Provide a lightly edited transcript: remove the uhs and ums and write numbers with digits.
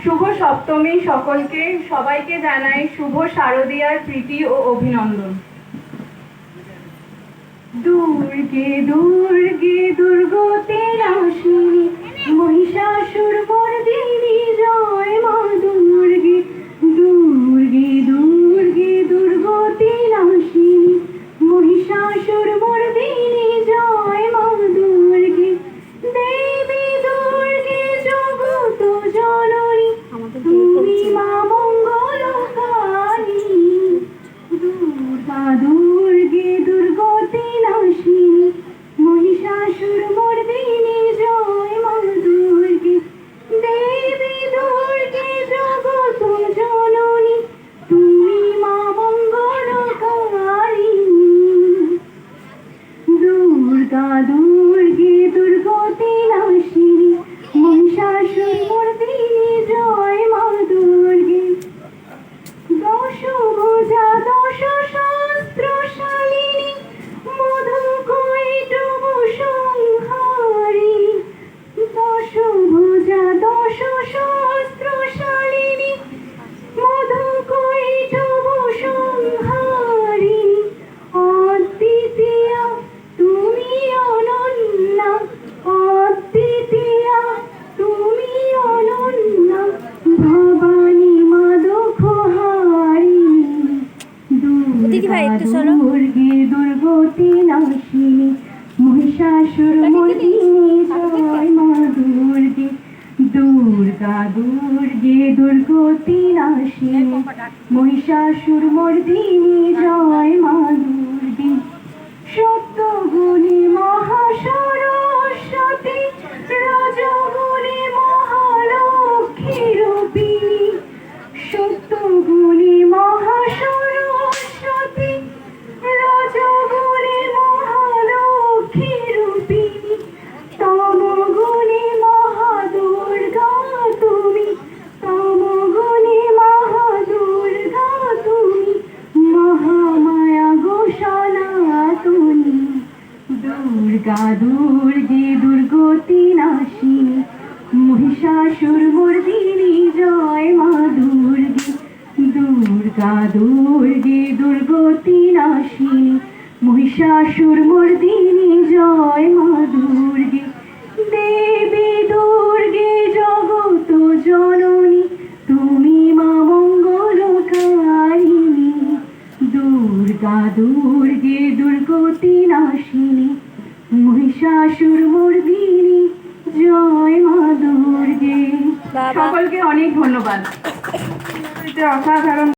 শুভ সপ্তমী সকলকে, সবাইকে জানাই শুভ শারদীয়ার প্রীতি ও অভিনন্দন। দুর্গে দুর্গে দুর্গতি নাশিনী মহিষাসুর মর্দিনী জয় মা দুর্গে। দুর্গে দুর্গে দুর্গতি নাশিনী মহিষাসুর মর্দিনী জয় মা দুর্গে। দেবী দুর্গে জগত জননী তুমি মা মঙ্গলকারী। দুর্গা দুর্গে দুর্গতি নাশিনী মহিষাসুর মর্দিনী জয় মা দুর্গে। দেবী দুর্গে জগত জননী তুমি মা মঙ্গলকারী। দুর্গা দুর্গে দুর্গতি নাশিনী মহিষাসুর মর্দিনী জয় মা দুর্গে। দশভুজা দশ সহস্রশালিনী মধুকৈটভ সংহারী। দশভুজা দশ সহস্রশালিনী মধুকৈটভ সংহারী। অদ্বিতীয়া তুমি অনন্যা, অদ্বিতীয়া তুমি অনন্যা, ভবানী মা দুঃখহারী। দুর্গা দুর্গে দুর্গতি নাশিনী মহিষাসুর মর্দিনী জয় মা দুর্গে। দুর্গা দুর্গে দুর্গতি নাশিনী মহিষাসুর মর্দিনী জয় মা দুর্গে। সত্যগুণী মহাসরস্বতী রজগুণী মহালক্ষ্মী রূপিণী। সত্যগুণী মহাসরস্বতী রজগুণী মহালক্ষ্মী রূপিণী। তমগুণী মহাদুর্গা তুমি, তমগুণী মহাদুর্গা তুমি, মহামায়া গোসনাতনী। দুর্গা দুর্গে দুর্গতি নাশিনী মহিষাসুর মর্দিনী জয় মা দুর্গে। দুর্গা দুর্গে দুর্গতি নাশিনী মহিষাসুর মর্দিনী জয় মা দুর্গে। দেবী দুর্গে জগত জননী তুমি মা মঙ্গলকারিণী। দুর্গা দুর্গে দুর্গতি নাশিনী মহিষাসুর মর্দিনী জয় মা দুর্গে। সকলকে অনেক ধন্যবাদ। অসাধারণ।